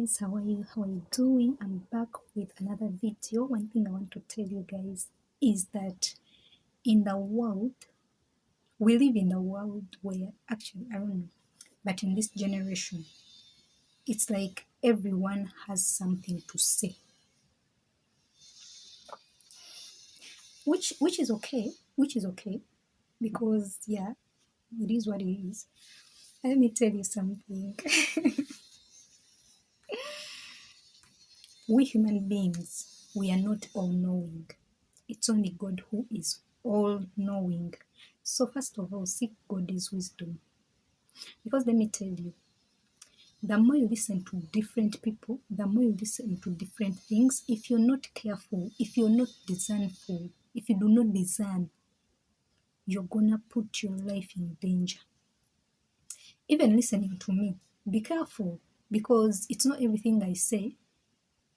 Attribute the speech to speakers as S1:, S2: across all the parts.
S1: guys, how are you? How are you doing? I'm back with another video. One thing I want to tell you guys is that in the world, we live in a world where actually, I don't know, but in this generation, it's like everyone has something to say, which is okay, because yeah, it is what it is. Let me tell you something. We human beings, we are not all knowing. It's only God who is all knowing. So, first of all, seek God's wisdom. Because let me tell you, the more you listen to different people, the more you listen to different things, if you're not careful, if you're not discernful, if you do not discern, you're gonna put your life in danger. Even listening to me, be careful, because it's not everything I say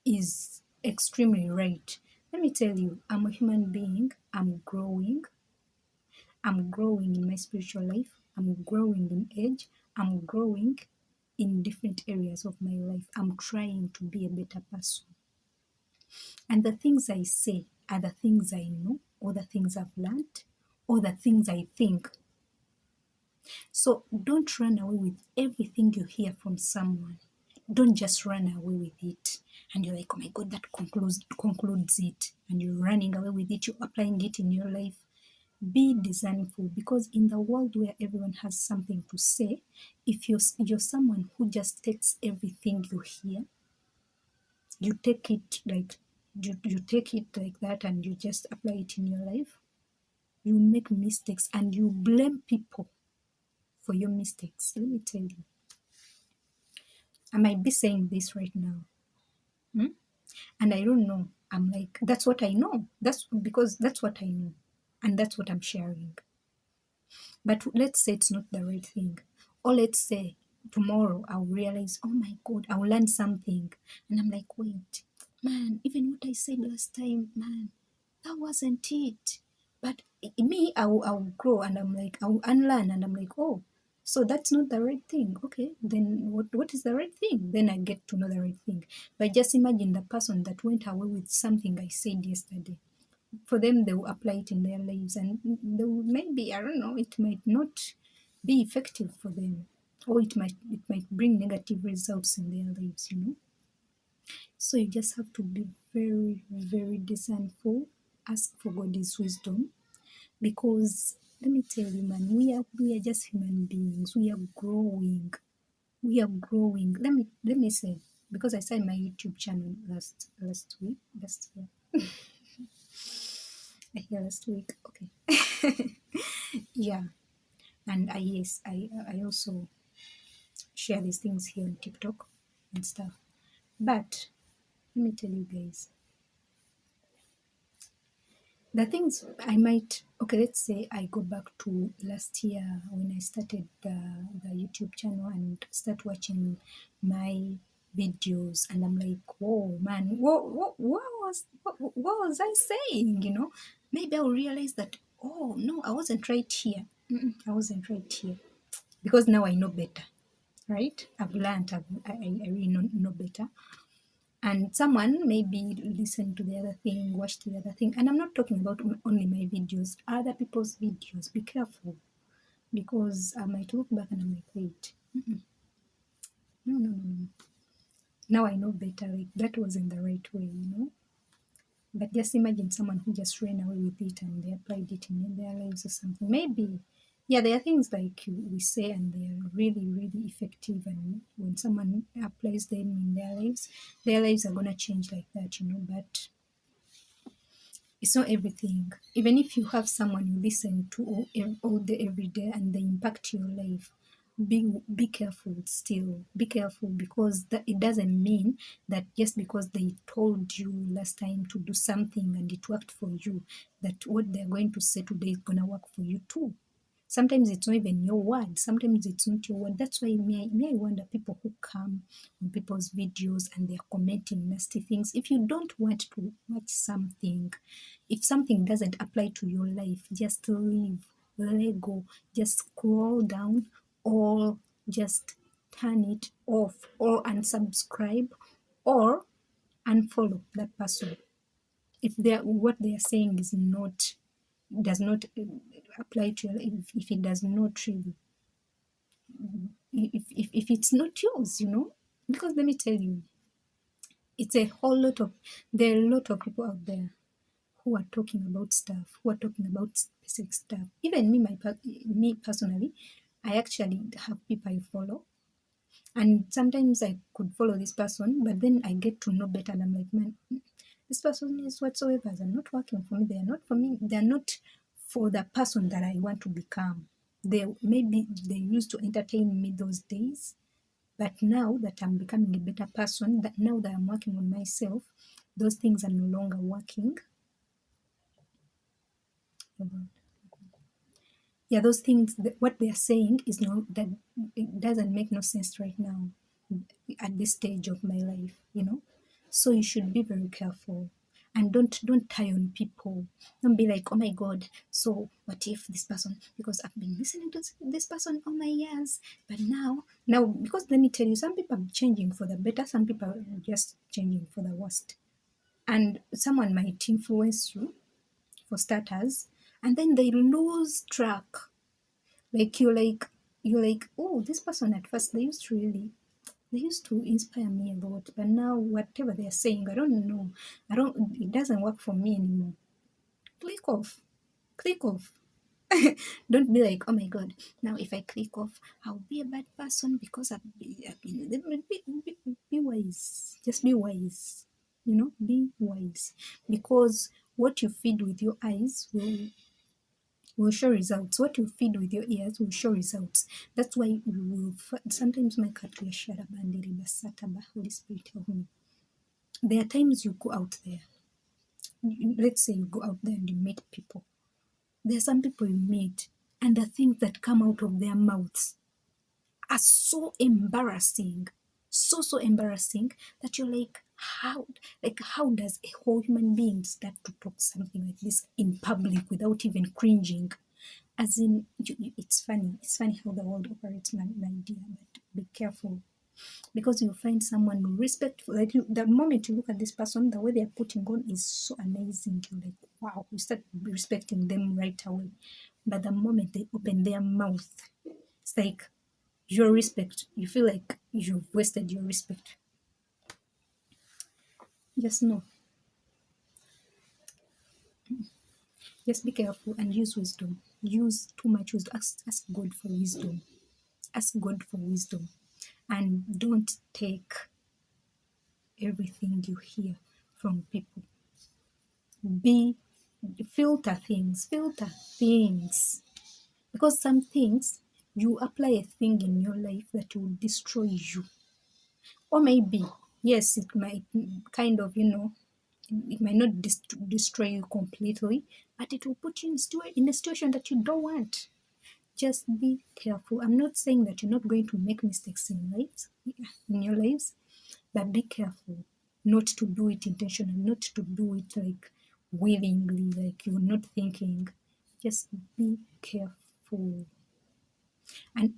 S1: is extremely right. Let me tell you, I'm a human being, I'm growing. I'm growing in my spiritual life, I'm growing in age, I'm growing in different areas of my life. I'm trying to be a better person. And the things I say are the things I know, or the things I've learned, or the things I think. So don't run away with everything you hear from someone. Don't just run away with it. And you're like, oh my God, that concludes it. And you're running away with it, you're applying it in your life. Be discernful, because in the world where everyone has something to say, if you're someone who just takes everything you hear, you take it like you take it like that and you just apply it in your life, you make mistakes and you blame people for your mistakes. Let me tell you, I might be saying this right now, and I don't know. I'm like, that's what I know. That's because that's what I know, and that's what I'm sharing. But let's say it's not the right thing. Or let's say tomorrow I'll realize, oh my God, I'll learn something. And I'm like, wait, man, even what I said last time, man, that wasn't it. But me, I'll grow and I'm like, I'll unlearn and I'm like, oh, so that's not the right thing. Okay, then what is the right thing? Then I get to know the right thing. But just imagine the person that went away with something I said yesterday. For them, they will apply it in their lives, and they will, maybe, I don't know, it might not be effective for them, or it might bring negative results in their lives, so you just have to be very, very discernful. Ask for God's wisdom, because let me tell you, man, we are just human beings. We are growing. Let me say, because I started my YouTube channel last week, last year. Yeah, last week. Okay. Yeah, and I also share these things here on TikTok and stuff. But let me tell you guys, the things I might, okay, let's say I go back to last year when I started the YouTube channel and start watching my videos, and I'm like, whoa, man, what was I saying? Maybe I'll realize that, oh no, I wasn't right here. I wasn't right here, because now I know better, right? I've learned, I really know better. And someone maybe listen to the other thing, watch the other thing. And I'm not talking about only my videos, other people's videos. Be careful, because I might look back and I'm like, wait, no, no, no, no. Now I know better. Like, that wasn't the right way. But just imagine someone who just ran away with it and they applied it in their lives or something. Maybe, yeah, there are things like we say and they are really, really effective. And when someone applies them in their lives are going to change like that. But it's not everything. Even if you have someone you listen to all day, every day, and they impact your life, be careful still. Be careful, because it doesn't mean that just because they told you last time to do something and it worked for you, that what they're going to say today is going to work for you too. Sometimes it's not even your word. Sometimes it's not your word. That's why me I wonder people who come on people's videos and they're commenting nasty things. If you don't want to watch something, if something doesn't apply to your life, just leave, let go, just scroll down, or just turn it off or unsubscribe or unfollow that person if what they are saying is not does not apply to your life, if it does not really, if it's not yours, because let me tell you, it's a whole lot of there are a lot of people out there who are talking about stuff, who are talking about specific stuff. Even me personally, I actually have people I follow, and sometimes I could follow this person, but then I get to know better, and I'm like, man, this person is whatsoever. They're not working for me. They are not for me. They are not for the person that I want to become. They used to entertain me those days, but now that I'm becoming a better person, that now that I'm working on myself, those things are no longer working. Yeah, those things, what they're saying is no, that it doesn't make no sense right now at this stage of my life. So you should be very careful, and don't tie on people. Don't be like, oh my god, so what if this person, because I've been listening to this person all my years, but now because let me tell you, some people are changing for the better, some people are just changing for the worst, and someone might influence you for starters, and then they lose track. Like you're like, oh, this person at first they used to inspire me a lot, but now whatever they're saying, I don't know. It doesn't work for me anymore. Click off. Click off. Don't be like, oh my god, now if I click off, I'll be a bad person because be wise. Just be wise. Be wise. Because what you feed with your eyes will show results. What you feed with your ears will show results. That's why you will sometimes my Katria Sharabandiri Basataba, Holy Spirit help me. There are times you go out there. Let's say you go out there and you meet people. There are some people you meet, and the things that come out of their mouths are so embarrassing, so embarrassing that you're how does a whole human being start to talk something like this in public without even cringing? As in, it's funny. It's funny how the world operates, my dear. But be careful, because you'll find someone respectful. Like the moment you look at this person, the way they are putting on is so amazing. You're like, wow, you start respecting them right away. But the moment they open their mouth, it's like your respect. You feel like you've wasted your respect. Just know. Just be careful and use wisdom. Use too much wisdom. Ask God for wisdom. Ask God for wisdom. And don't take everything you hear from people. Be filter things, because some things you apply a thing in your life that will destroy you, or maybe yes, it might kind of it might not destroy you completely, but it will put you in a situation that you don't want. Just be careful. I'm not saying that you're not going to make mistakes in your lives, but be careful not to do it intentionally, not to do it like willingly, like you're not thinking. Just be careful. And